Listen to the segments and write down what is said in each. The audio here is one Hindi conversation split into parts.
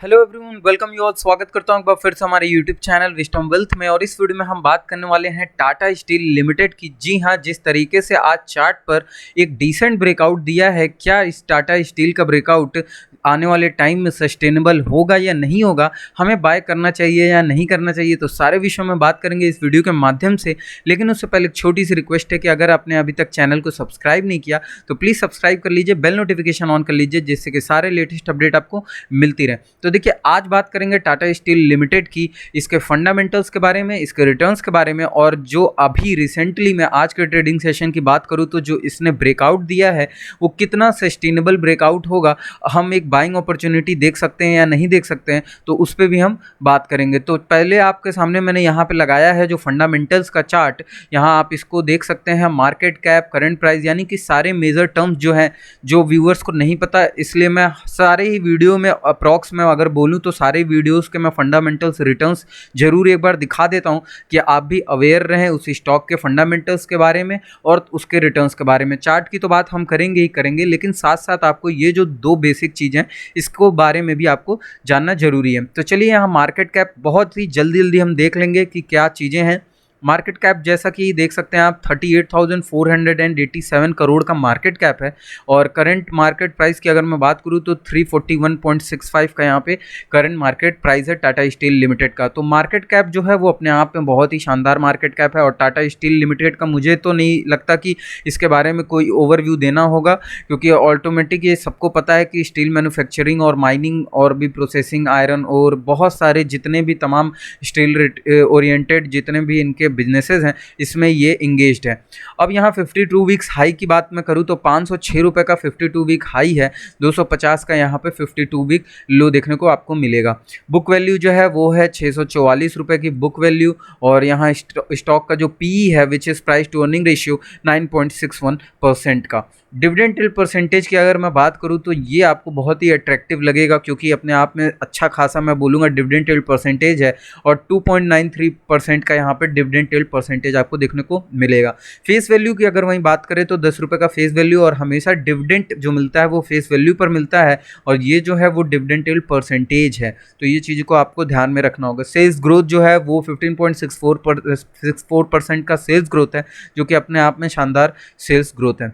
Hello everyone, welcome you all. स्वागत करता हूं एक बार फिर से हमारे यूट्यूब चैनल विजडम वेल्थ में। और इस वीडियो में हम बात करने वाले हैं टाटा स्टील लिमिटेड की। जी हां, जिस तरीके से आज चार्ट पर एक डिसेंट ब्रेकआउट दिया है, क्या इस टाटा स्टील का ब्रेकआउट आने वाले टाइम में सस्टेनेबल होगा या नहीं होगा, हमें बाय करना चाहिए या नहीं करना चाहिए, तो सारे विषयों में बात करेंगे इस वीडियो के माध्यम से। लेकिन उससे पहले एक छोटी सी रिक्वेस्ट है कि अगर आपने अभी तक चैनल को सब्सक्राइब नहीं किया तो प्लीज़ सब्सक्राइब कर लीजिए, बेल नोटिफिकेशन ऑन कर लीजिए, जिससे कि सारे लेटेस्ट अपडेट आपको मिलती रहे। तो देखिए, आज बात करेंगे टाटा स्टील लिमिटेड की, इसके फंडामेंटल्स के बारे में, इसके रिटर्न्स के बारे में, और जो अभी रिसेंटली मैं आज के ट्रेडिंग सेशन की बात करूं तो जो इसने ब्रेकआउट दिया है वो कितना सस्टेनेबल ब्रेकआउट होगा, हम एक बाइंग अपॉर्चुनिटी देख सकते हैं या नहीं देख सकते हैं, तो उस पर भी हम बात करेंगे। तो पहले आपके सामने मैंने यहाँ पे लगाया है जो फंडामेंटल्स का चार्ट, यहाँ आप इसको देख सकते हैं। मार्केट कैप, करंट प्राइस, यानी कि सारे मेजर टर्म्स जो हैं, जो व्यूअर्स को नहीं पता, इसलिए मैं सारे ही वीडियो में अप्रॉक्स में अगर बोलूं तो सारे वीडियोस के मैं फंडामेंटल्स, रिटर्न्स जरूर एक बार दिखा देता हूं कि आप भी अवेयर रहें उस स्टॉक के फंडामेंटल्स के बारे में और उसके रिटर्न्स के बारे में। चार्ट की तो बात हम करेंगे ही करेंगे, लेकिन साथ साथ आपको ये जो दो बेसिक चीज़ें हैं इसको बारे में भी आपको जानना जरूरी है। तो चलिए, यहाँ मार्केट कैप बहुत ही जल्दी जल्दी हम देख लेंगे कि क्या चीज़ें हैं। मार्केट कैप जैसा कि देख सकते हैं आप 38,487 करोड़ का मार्केट कैप है। और करंट मार्केट प्राइस की अगर मैं बात करूं तो 341.65 का यहाँ पे करंट मार्केट प्राइस है टाटा स्टील लिमिटेड का। तो मार्केट कैप जो है वो अपने आप में बहुत ही शानदार मार्केट कैप है। और टाटा स्टील लिमिटेड का मुझे तो नहीं लगता कि इसके बारे में कोई ओवरव्यू देना होगा, क्योंकि ऑटोमेटिक ये सबको पता है कि स्टील मैन्युफैक्चरिंग और माइनिंग और भी प्रोसेसिंग, आयरन और बहुत सारे जितने भी तमाम स्टील ओरिएंटेड जितने भी इनके बिजनेसेस हैं, इसमें ये इंगेज्ड है। अब यहाँ 52 वीक्स हाई की बात मैं करूँ तो 506 रुपये का 52 वीक हाई है, 250 का यहाँ पे 52 वीक लो देखने को आपको मिलेगा। बुक वैल्यू जो है वो है 644 रुपये की बुक वैल्यू। और यहाँ स्टॉक का जो पीई है, which is price to earning ratio, 9.61% का। डिविडेंड यील्ड परसेंटेज की अगर मैं बात करूं तो ये आपको बहुत ही अट्रैक्टिव लगेगा, क्योंकि अपने आप में अच्छा खासा मैं बोलूँगा डिविडेंड यील्ड परसेंटेज है। और 2.93% का यहाँ पे डिविडेंड यील्ड परसेंटेज आपको देखने को मिलेगा। फेस वैल्यू की अगर वहीं बात करें तो 10 रुपये का फेस वैल्यू, और हमेशा डिविडेंड जो मिलता है वो फेस वैल्यू पर मिलता है, और ये जो है वो डिविडेंड यील्ड परसेंटेज है। तो ये चीज़ को आपको ध्यान में रखना होगा। सेल्स ग्रोथ जो है वो 15.64% का सेल्स ग्रोथ है, जो कि अपने आप में शानदार सेल्स ग्रोथ है।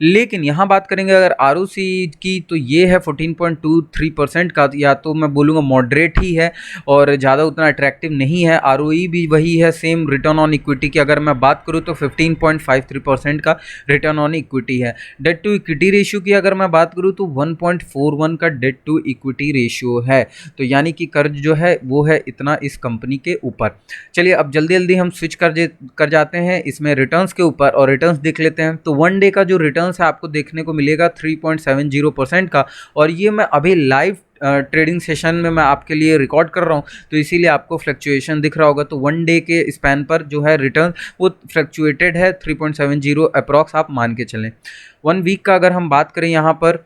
लेकिन यहाँ बात करेंगे अगर आरओसी की, तो ये है 14.23% का, या तो मैं बोलूँगा मॉडरेट ही है और ज़्यादा उतना अट्रैक्टिव नहीं है। आरओई भी वही है सेम। रिटर्न ऑन इक्विटी की अगर मैं बात करूँ तो 15.53% का रिटर्न ऑन इक्विटी है। डेट टू इक्विटी रेशियो की अगर मैं बात करूँ तो 1.41 का डेट टू इक्विटी रेशियो है। तो यानी कि कर्ज जो है वो है इतना इस कंपनी के ऊपर। चलिए, अब जल्दी जल्दी हम स्विच कर जाते हैं इसमें रिटर्न्स के ऊपर, और रिटर्न्स देख लेते हैं। तो वन डे का जो रिटर्न्स है आपको देखने को मिलेगा 3.70% का। और ये मैं अभी लाइव ट्रेडिंग सेशन में मैं आपके लिए रिकॉर्ड कर रहा हूँ, तो इसीलिए आपको फ्लक्चुएशन दिख रहा होगा। तो वन डे के स्पैन पर जो है रिटर्न वो फ्लक्चुएटेड है 3.70 अप्रॉक्स, आप मान के चलें। 1 वीक का अगर हम बात करें यहाँ पर,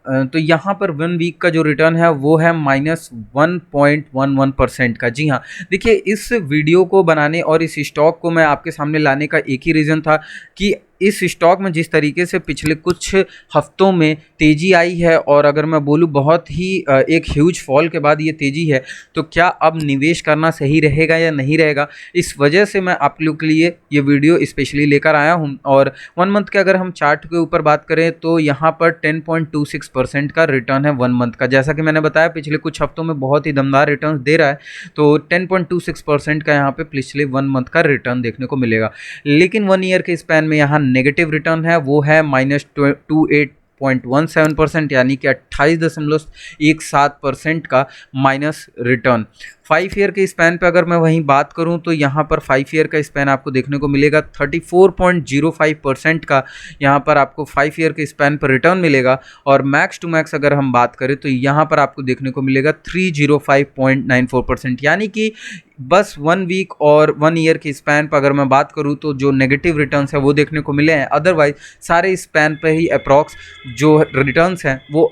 तो यहाँ पर 1 वीक का जो रिटर्न है वो है -1.11% का। जी हाँ, देखिए, इस वीडियो को बनाने और इस स्टॉक को मैं आपके सामने लाने का एक ही रीज़न था कि इस स्टॉक में जिस तरीके से पिछले कुछ हफ्तों में तेज़ी आई है, और अगर मैं बोलूँ बहुत ही एक ह्यूज फॉल के बाद ये तेज़ी है, तो क्या अब निवेश करना सही रहेगा या नहीं रहेगा, इस वजह से मैं आप लोग के लिए ये वीडियो स्पेशली लेकर आया हूँ। और 1 मंथ के अगर हम चार्ट के ऊपर बात करें तो यहाँ पर 10.26% का रिटर्न है 1 मंथ का। जैसा कि मैंने बताया पिछले कुछ हफ्तों में बहुत ही दमदार रिटर्न दे रहा है, तो 10.26% का यहाँ पे पिछले 1 मंथ का रिटर्न देखने को मिलेगा। लेकिन 1 ईयर के स्पैन में यहाँ नेगेटिव रिटर्न है, वो है -28.17%, यानी कि 28.17% का माइनस रिटर्न। 5 ईयर के स्पैन पे अगर मैं वहीं बात करूं तो यहाँ पर 5 ईयर का स्पैन आपको देखने को मिलेगा 34.05% का, यहाँ पर आपको 5 ईयर के स्पैन पर रिटर्न मिलेगा। और मैक्स टू मैक्स अगर हम बात करें तो यहाँ पर आपको देखने को मिलेगा 305.94%, यानी कि बस 1 वीक और 1 ईयर के स्पैन पर अगर मैं बात करूँ तो जो नेगेटिव रिटर्न्स है वो देखने को मिले हैं, अदरवाइज सारे स्पैन पे ही अप्रॉक्स जो रिटर्न्स हैं वो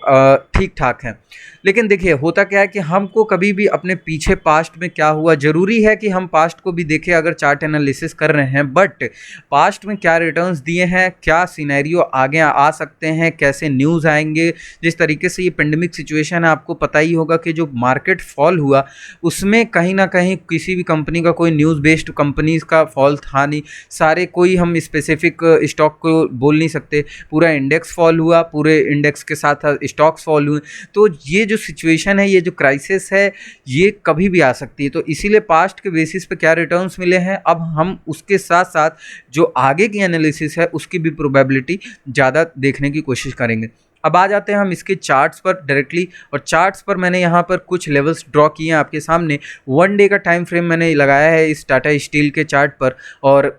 ठीक ठाक हैं। लेकिन देखिए होता क्या है कि हमको कभी भी अपने पीछे पास्ट में क्या हुआ, ज़रूरी है कि हम पास्ट को भी देखें अगर चार्ट एनालिसिस कर रहे हैं, बट पास्ट में क्या रिटर्न्स दिए हैं, क्या सिनेरियो आगे आ सकते हैं, कैसे न्यूज़ आएंगे। जिस तरीके से ये पेंडेमिक सिचुएशन है, आपको पता ही होगा कि जो मार्केट फॉल हुआ उसमें कहीं ना कहीं किसी भी कंपनी का कोई न्यूज़ बेस्ड कंपनीज का फॉल था नहीं, सारे कोई हम स्पेसिफिक स्टॉक को बोल नहीं सकते, पूरा इंडेक्स फॉल हुआ, पूरे इंडेक्स के साथ स्टॉक्स फॉल हुए। तो ये जो सिचुएशन है, ये जो क्राइसिस है, ये कभी भी आ सकती है। तो इसीलिए पास्ट के बेसिस पे क्या रिटर्न्स मिले हैं, अब हम उसके साथ साथ जो आगे की एनालिसिस है उसकी भी प्रोबेबिलिटी ज़्यादा देखने की कोशिश करेंगे। अब आ जाते हैं हम इसके चार्ट्स पर डायरेक्टली, और चार्ट्स पर मैंने यहाँ पर कुछ लेवल्स ड्रॉ किए हैं आपके सामने। 1 डे का टाइम फ्रेम मैंने लगाया है इस टाटा स्टील के चार्ट पर, और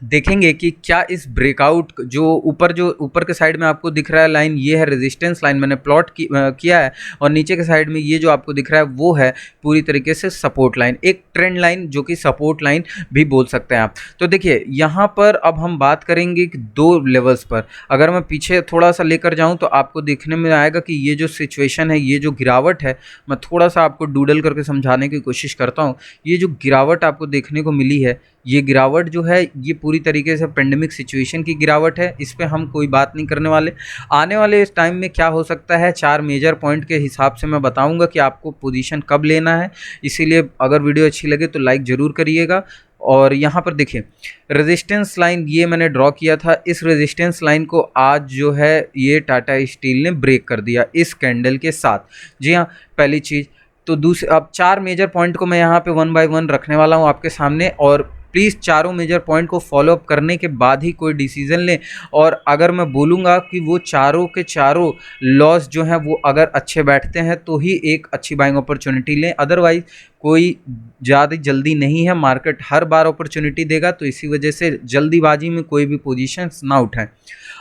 देखेंगे कि क्या इस ब्रेकआउट जो ऊपर के साइड में आपको दिख रहा है लाइन, ये है रेजिस्टेंस लाइन, मैंने प्लॉट किया है, और नीचे के साइड में ये जो आपको दिख रहा है वो है पूरी तरीके से सपोर्ट लाइन, एक ट्रेंड लाइन जो कि सपोर्ट लाइन भी बोल सकते हैं आप। तो देखिए यहाँ पर अब हम बात करेंगे कि 2 लेवल्स पर, अगर मैं पीछे थोड़ा सा लेकर जाऊँ तो आपको देखने में आएगा कि ये जो सिचुएशन है, ये जो गिरावट है, मैं थोड़ा सा आपको डूडल करके समझाने की कोशिश करता हूँ। ये जो गिरावट आपको देखने को मिली है, ये गिरावट जो है ये पूरी तरीके से पेंडेमिक सिचुएशन की गिरावट है, इस पे हम कोई बात नहीं करने वाले। आने वाले इस टाइम में क्या हो सकता है, 4 मेजर पॉइंट के हिसाब से मैं बताऊंगा कि आपको पोजीशन कब लेना है, इसीलिए अगर वीडियो अच्छी लगे तो लाइक ज़रूर करिएगा। और यहाँ पर देखिए रेजिस्टेंस लाइन ये मैंने ड्रॉ किया था, इस रेजिस्टेंस लाइन को आज जो है ये टाटा स्टील ने ब्रेक कर दिया इस कैंडल के साथ। जी हाँ, पहली चीज़। तो दूसरे, अब 4 मेजर पॉइंट को मैं यहाँ पे 1 बाय 1 रखने वाला हूँ आपके सामने, और प्लीज़ चारों मेजर पॉइंट को फॉलो अप करने के बाद ही कोई डिसीजन लें। और अगर मैं बोलूँगा कि वो चारों के चारों लॉस जो हैं वो अगर अच्छे बैठते हैं तो ही एक अच्छी बाइंग अपॉर्चुनिटी लें, अदरवाइज कोई ज़्यादा जल्दी नहीं है, मार्केट हर बार अपॉर्चुनिटी देगा, तो इसी वजह से जल्दीबाजी में कोई भी पोजीशंस ना उठाएं।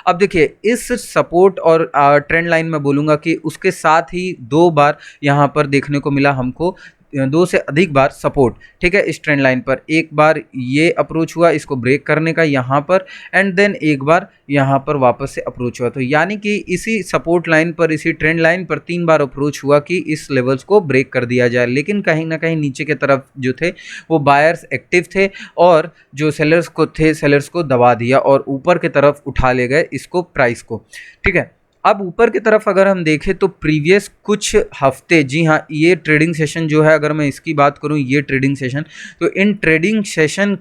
अब देखिए इस सपोर्ट और ट्रेंड लाइन में बोलूँगा कि उसके साथ ही 2 बार यहाँ पर देखने को मिला हमको, 2 से अधिक बार सपोर्ट, ठीक है, इस ट्रेंड लाइन पर। एक बार ये अप्रोच हुआ इसको ब्रेक करने का यहाँ पर, एंड देन एक बार यहाँ पर वापस से अप्रोच हुआ। तो यानी कि इसी सपोर्ट लाइन पर, इसी ट्रेंड लाइन पर 3 बार अप्रोच हुआ कि इस लेवल्स को ब्रेक कर दिया जाए, लेकिन कहीं ना कहीं नीचे की तरफ जो थे वो बायर्स एक्टिव थे, और जो सेलर्स को थे, सेलर्स को दबा दिया और ऊपर की तरफ उठा ले गए इसको, प्राइस को, ठीक है। अब ऊपर की तरफ अगर हम देखें तो प्रीवियस कुछ हफ्ते, जी हाँ, ये ट्रेडिंग सेशन जो है, अगर मैं इसकी बात करूँ, ये ट्रेडिंग सेशन, तो इन ट्रेडिंग सेशन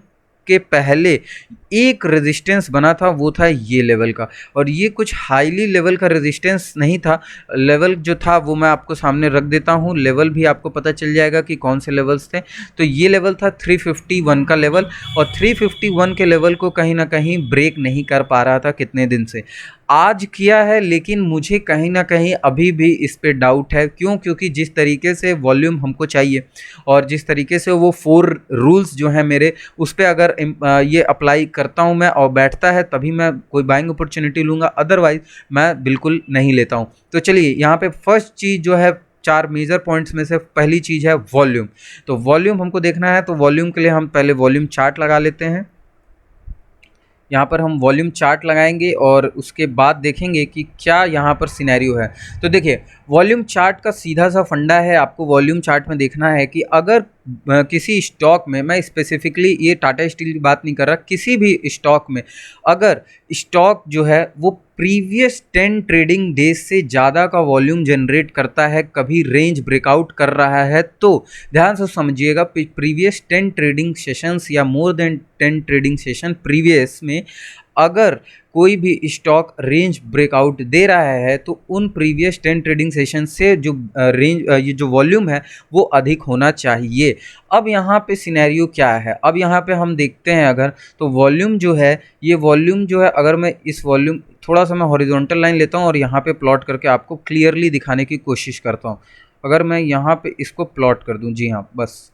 के पहले एक रेजिस्टेंस बना था, वो था ये लेवल का, और ये कुछ हाईली लेवल का रेजिस्टेंस नहीं था। लेवल जो था वो मैं आपको सामने रख देता हूँ, लेवल भी आपको पता चल जाएगा कि कौन से लेवल्स थे। तो ये लेवल था 351 का लेवल, और 351 के लेवल को कहीं ना कहीं ब्रेक नहीं कर पा रहा था कितने दिन से, आज किया है, लेकिन मुझे कहीं ना कहीं अभी भी इस पे डाउट है। क्यों? क्योंकि जिस तरीके से वॉल्यूम हमको चाहिए और जिस तरीके से वो 4 रूल्स जो हैं मेरे, उस पर अगर ये अप्लाई करता हूं मैं और बैठता है, तभी मैं कोई बाइंग अपॉर्चुनिटी लूँगा, अदरवाइज मैं बिल्कुल नहीं लेता हूं। तो चलिए यहाँ पे फर्स्ट चीज़ जो है 4 मेजर पॉइंट्स में से पहली चीज़ है वॉल्यूम। तो वॉल्यूम हमको देखना है, तो वॉल्यूम के लिए हम पहले वॉल्यूम चार्ट लगा लेते हैं। यहाँ पर हम वॉल्यूम चार्ट लगाएंगे और उसके बाद देखेंगे कि क्या यहाँ पर सिनेरियो है। तो देखिए वॉल्यूम चार्ट का सीधा सा फंडा है, आपको वॉल्यूम चार्ट में देखना है कि अगर किसी स्टॉक में, मैं स्पेसिफिकली ये टाटा स्टील की बात नहीं कर रहा, किसी भी स्टॉक में अगर स्टॉक जो है वो प्रीवियस 10 ट्रेडिंग डेज से ज़्यादा का वॉल्यूम जनरेट करता है, कभी रेंज ब्रेकआउट कर रहा है, तो ध्यान से समझिएगा, प्रीवियस 10 ट्रेडिंग सेशंस या more than 10 trading session previous में अगर कोई भी स्टॉक रेंज ब्रेकआउट दे रहा है, तो उन प्रीवियस 10 ट्रेडिंग सेशन से जो ये जो वॉल्यूम है वो अधिक होना चाहिए। अब यहाँ पे सिनेरियो क्या है, अब यहाँ पे हम देखते हैं अगर, तो वॉल्यूम जो है, ये वॉल्यूम जो है, अगर मैं इस वॉल्यूम थोड़ा सा मैं हॉरिजॉन्टल लाइन लेता हूँ और यहाँ पे प्लॉट करके आपको क्लियरली दिखाने की कोशिश करता हूँ। अगर मैं यहाँ पे इसको प्लॉट कर दूँ, जी हाँ, बस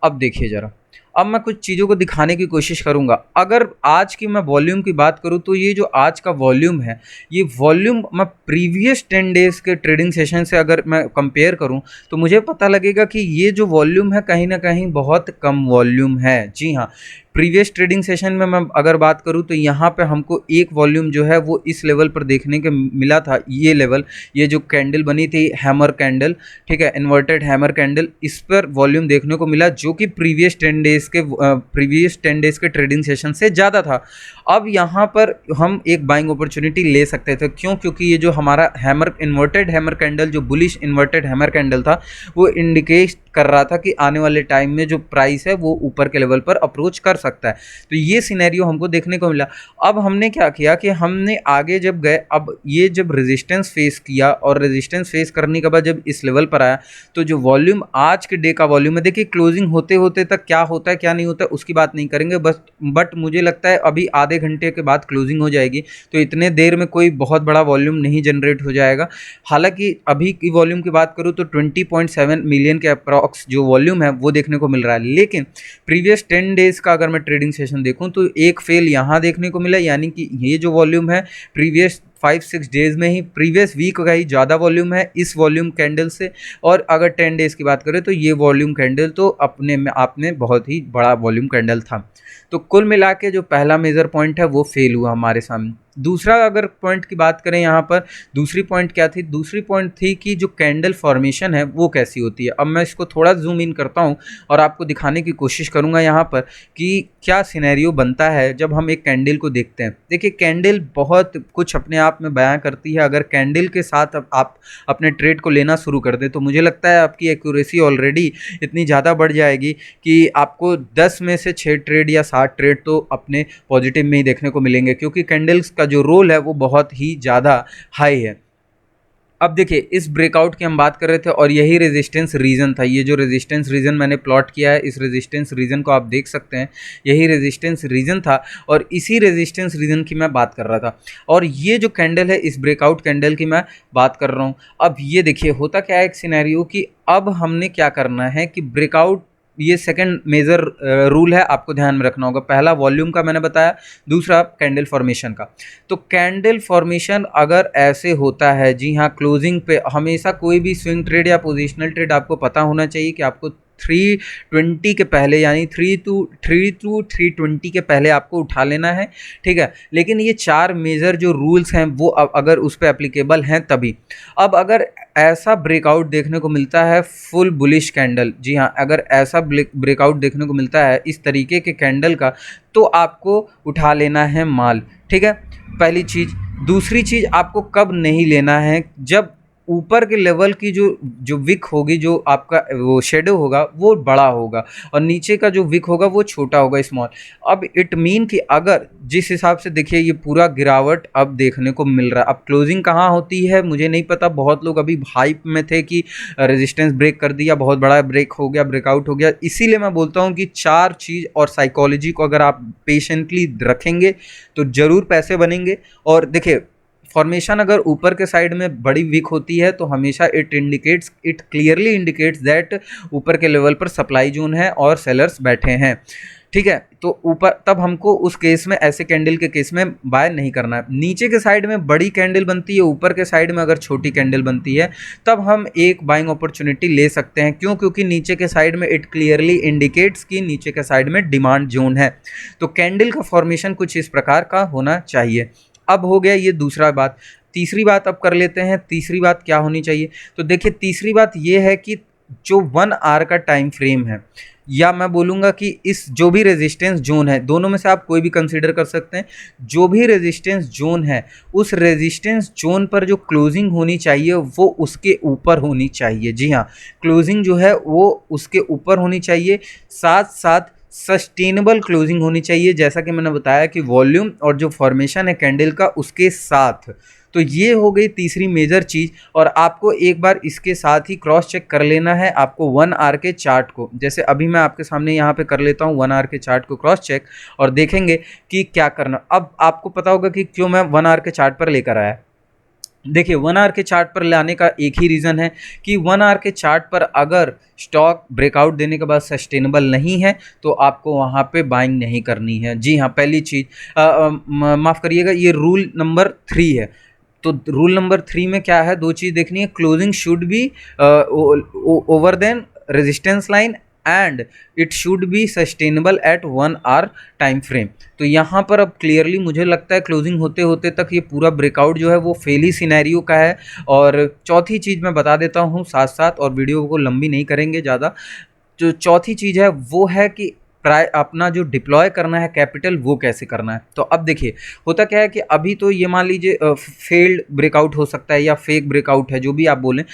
अब देखिए ज़रा, अब मैं कुछ चीज़ों को दिखाने की कोशिश करूँगा। अगर आज की मैं वॉल्यूम की बात करूँ तो ये जो आज का वॉल्यूम है, ये वॉल्यूम मैं प्रीवियस 10 डेज़ के ट्रेडिंग सेशन से अगर मैं कंपेयर करूँ तो मुझे पता लगेगा कि ये जो वॉल्यूम है कहीं न कहीं बहुत कम वॉल्यूम है। जी हाँ, प्रीवियस ट्रेडिंग सेशन में मैं अगर बात करूँ तो यहाँ पे हमको एक वॉल्यूम जो है वो इस लेवल पर देखने को मिला था, ये लेवल, ये जो कैंडल बनी थी हैमर कैंडल, ठीक है, इन्वर्टेड हैमर कैंडल, इस पर वॉल्यूम देखने को मिला जो कि प्रीवियस 10 डेज़ के ट्रेडिंग सेशन से ज़्यादा था। अब यहाँ पर हम एक बाइंग अपॉर्चुनिटी ले सकते थे, क्यों? क्योंकि ये जो हमारा हैमर इन्वर्टेड हैमर कैंडल, जो बुलिश इन्वर्टेड हैमर कैंडल था, वो इंडिकेट कर रहा था कि आने वाले टाइम में जो प्राइस है वो ऊपर के लेवल पर अप्रोच कर सकता है। तो ये सिनेरियो हमको देखने को मिला। अब हमने क्या किया कि हमने आगे जब गए, अब ये जब रेजिस्टेंस फेस किया और रेजिस्टेंस फेस करने के बाद जब इस लेवल पर आया तो जो वॉल्यूम आज के डे का वॉल्यूम है, देखिए क्लोजिंग होते होते तक क्या होता है क्या नहीं होता है उसकी बात नहीं करेंगे, बस बट मुझे लगता है अभी आधे घंटे के बाद क्लोजिंग हो जाएगी तो इतने देर में कोई बहुत बड़ा वॉल्यूम नहीं जनरेट हो जाएगा। हालांकि अभी की वॉल्यूम की बात करूँ तो 20.7 मिलियन के अप्रॉक्स जो वॉल्यूम है वो देखने को मिल रहा है। लेकिन प्रीवियस 10 डेज़ का अगर मैं ट्रेडिंग सेशन देखूं तो एक फेल यहाँ देखने को मिला, यानी कि ये जो वॉल्यूम है प्रीवियस 5-6 डेज़ में ही, प्रीवियस वीक का ही ज़्यादा वॉल्यूम है इस वॉल्यूम कैंडल से। और अगर 10 डेज़ की बात करें तो ये वॉल्यूम कैंडल तो अपने में आपने बहुत ही बड़ा वॉल्यूम कैंडल था। तो कुल मिला के जो पहला मेजर पॉइंट है वो फेल हुआ हमारे सामने। दूसरा अगर पॉइंट की बात करें यहाँ पर, दूसरी पॉइंट क्या थी? दूसरी पॉइंट थी कि जो कैंडल फॉर्मेशन है वो कैसी होती है। अब मैं इसको थोड़ा जूम इन करता हूँ और आपको दिखाने की कोशिश करूँगा यहाँ पर कि क्या सिनेरियो बनता है जब हम एक कैंडल को देखते हैं। देखिए कैंडल बहुत कुछ अपने आप में बयां करती है। अगर कैंडल के साथ आप अपने ट्रेड को लेना शुरू कर दें तो मुझे लगता है आपकी एक्यूरेसी ऑलरेडी इतनी ज़्यादा बढ़ जाएगी कि आपको 10 में से 6 ट्रेड या 7 ट्रेड तो अपने पॉजिटिव में ही देखने को मिलेंगे, क्योंकि कैंडल्स का जो रोल है वो बहुत ही ज़्यादा हाई है। अब देखिए इस ब्रेकआउट की हम बात कर रहे थे और यही रेजिस्टेंस रीजन था। ये जो रेजिस्टेंस रीजन मैंने प्लॉट किया है, इस रेजिस्टेंस रीजन को आप देख सकते हैं, यही रेजिस्टेंस रीजन था और इसी रेजिस्टेंस रीजन की मैं बात कर रहा था। और ये जो कैंडल है, इस ब्रेकआउट कैंडल की मैं बात कर रहा हूँ। अब ये देखिए होता क्या है एक सिनेरियो कि अब हमने क्या करना है कि ब्रेकआउट, ये सेकंड मेजर रूल है, आपको ध्यान में रखना होगा। पहला वॉल्यूम का मैंने बताया, दूसरा कैंडल फॉर्मेशन का। तो कैंडल फॉर्मेशन अगर ऐसे होता है, जी हाँ, क्लोजिंग पे हमेशा कोई भी स्विंग ट्रेड या पोजिशनल ट्रेड आपको पता होना चाहिए कि आपको 320 के पहले, यानी 3 to 320 के पहले आपको उठा लेना है, ठीक है। लेकिन ये 4 मेजर जो रूल्स हैं वो अगर उस पर एप्लीकेबल हैं तभी। अब अगर ऐसा ब्रेकआउट देखने को मिलता है फुल बुलिश कैंडल, जी हाँ, अगर ऐसा ब्रेकआउट देखने को मिलता है इस तरीके के कैंडल का, तो आपको उठा लेना है माल, ठीक है, पहली चीज़। दूसरी चीज़, आपको कब नहीं लेना है? जब ऊपर के लेवल की जो विक होगी, जो आपका वो शेडो होगा वो बड़ा होगा और नीचे का जो विक होगा वो छोटा होगा, स्मॉल। अब इट मीन कि अगर जिस हिसाब से देखिए ये पूरा गिरावट अब देखने को मिल रहा है। अब क्लोजिंग कहाँ होती है मुझे नहीं पता, बहुत लोग अभी हाइप में थे कि रेजिस्टेंस ब्रेक कर दिया, बहुत बड़ा ब्रेक हो गया, ब्रेकआउट हो गया। इसीलिए मैं बोलता हूँ कि 4 चीज़ और साइकोलॉजी को अगर आप पेशेंटली रखेंगे तो ज़रूर पैसे बनेंगे। और देखिए फॉर्मेशन अगर ऊपर के साइड में बड़ी वीक होती है तो हमेशा इट क्लियरली इंडिकेट्स दैट ऊपर के लेवल पर सप्लाई जोन है और सेलर्स बैठे हैं, ठीक है। तो ऊपर, तब हमको उस केस में, ऐसे कैंडल के केस में बाय नहीं करना है। नीचे के साइड में बड़ी कैंडल बनती है, ऊपर के साइड में अगर छोटी कैंडल बनती है तब हम एक बाइंग अपॉर्चुनिटी ले सकते हैं। क्यों? क्योंकि नीचे के साइड में इट क्लियरली इंडिकेट्स कि नीचे के साइड में डिमांड जोन है। तो कैंडल का फॉर्मेशन कुछ इस प्रकार का होना चाहिए। अब हो गया ये दूसरा बात। तीसरी बात अब कर लेते हैं। तीसरी बात क्या होनी चाहिए? तो देखिए तीसरी बात ये है कि जो 1 आवर का टाइम फ्रेम है, या मैं बोलूँगा कि इस जो भी रेजिस्टेंस जोन है, दोनों में से आप कोई भी कंसीडर कर सकते हैं, जो भी रेजिस्टेंस जोन है उस रेजिस्टेंस जोन पर जो क्लोजिंग होनी चाहिए वो उसके ऊपर होनी चाहिए। जी हाँ, क्लोजिंग जो है वो उसके ऊपर होनी चाहिए, साथ साथ सस्टेनेबल क्लोजिंग होनी चाहिए, जैसा कि मैंने बताया कि वॉल्यूम और जो फॉर्मेशन है कैंडल का उसके साथ। तो ये हो गई तीसरी मेजर चीज़। और आपको एक बार इसके साथ ही क्रॉस चेक कर लेना है आपको 1 आवर के चार्ट को। जैसे अभी मैं आपके सामने यहाँ पे कर लेता हूँ 1 आवर के चार्ट को क्रॉस चेक और देखेंगे कि क्या करना। अब आपको पता होगा कि क्यों मैं 1 आवर के चार्ट पर लेकर आया। देखिए 1 आवर के चार्ट पर लाने का एक ही रीज़न है कि 1 आवर के चार्ट पर अगर स्टॉक ब्रेकआउट देने के बाद सस्टेनेबल नहीं है तो आपको वहाँ पे बाइंग नहीं करनी है। जी हाँ, पहली चीज़ माफ़ करिएगा, ये रूल नंबर 3 है। तो रूल नंबर 3 में क्या है, 2 चीज़ देखनी है, closing should be over then resistance line and it should be sustainable at 1 hour time frame. तो यहाँ पर अब क्लियरली मुझे लगता है क्लोजिंग होते होते तक ये पूरा ब्रेकआउट जो है वो फेल ही सिनेरियो का है। और चौथी चीज़ मैं बता देता हूँ साथ साथ, और वीडियो को लंबी नहीं करेंगे ज़्यादा। जो चौथी चीज़ है वो है कि अपना जो डिप्लॉय करना है कैपिटल वो कैसे करना है। तो अब देखिए होता क्या है कि अभी तो ये मान लीजिए फेल्ड ब्रेकआउट हो सकता है या फेक ब्रेकआउट है, जो भी आप बोलें।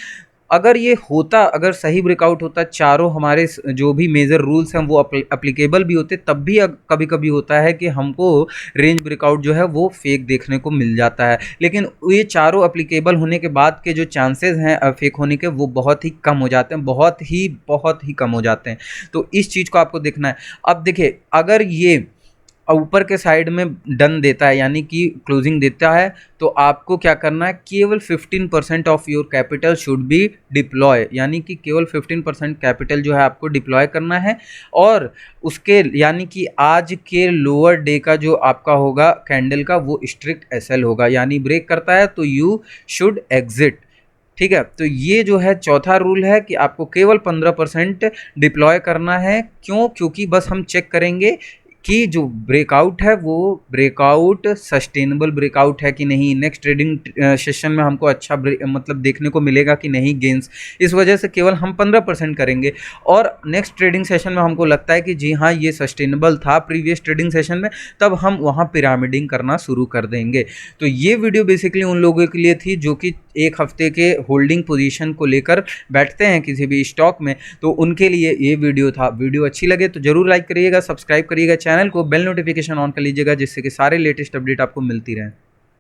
अगर ये होता, अगर सही ब्रेकआउट होता, चारों हमारे जो भी मेजर रूल्स हैं वो अप्लीकेबल भी होते, तब भी कभी कभी होता है कि हमको रेंज ब्रेकआउट जो है वो फेक देखने को मिल जाता है। लेकिन ये चारों अप्लीकेबल होने के बाद के जो चांसेस हैं फेक होने के वो बहुत ही कम हो जाते हैं, बहुत ही कम हो जाते हैं। तो इस चीज़ को आपको देखना है। अब देखिए अगर ये ऊपर के साइड में डन देता है यानी कि क्लोजिंग देता है, तो आपको क्या करना है, केवल 15% of your capital should be deploy, यानी कि केवल 15% कैपिटल जो है आपको डिप्लॉय करना है। और उसके यानी कि आज के लोअर डे का जो आपका होगा कैंडल का वो स्ट्रिक्ट एसएल होगा, यानी ब्रेक करता है तो यू शुड एग्जिट। ठीक है, तो ये जो है चौथा रूल है कि आपको केवल 15% डिप्लॉय करना है। क्यों? क्योंकि बस हम चेक करेंगे कि जो ब्रेकआउट है वो ब्रेकआउट सस्टेनेबल ब्रेकआउट है कि नहीं, नेक्स्ट ट्रेडिंग सेशन में हमको अच्छा मतलब देखने को मिलेगा कि नहीं गेंस। इस वजह से केवल हम 15% करेंगे, और नेक्स्ट ट्रेडिंग सेशन में हमको लगता है कि जी हाँ ये सस्टेनेबल था प्रीवियस ट्रेडिंग सेशन में, तब हम वहाँ पिरामिडिंग करना शुरू कर देंगे। तो ये वीडियो बेसिकली उन लोगों के लिए थी जो कि एक हफ्ते के होल्डिंग पोजीशन को लेकर बैठते हैं किसी भी स्टॉक में, तो उनके लिए ये वीडियो था। वीडियो अच्छी लगे तो जरूर लाइक करिएगा, सब्सक्राइब करिएगा, चैनल को बेल नोटिफिकेशन ऑन कर लीजिएगा जिससे कि सारे लेटेस्ट अपडेट आपको मिलती रहें।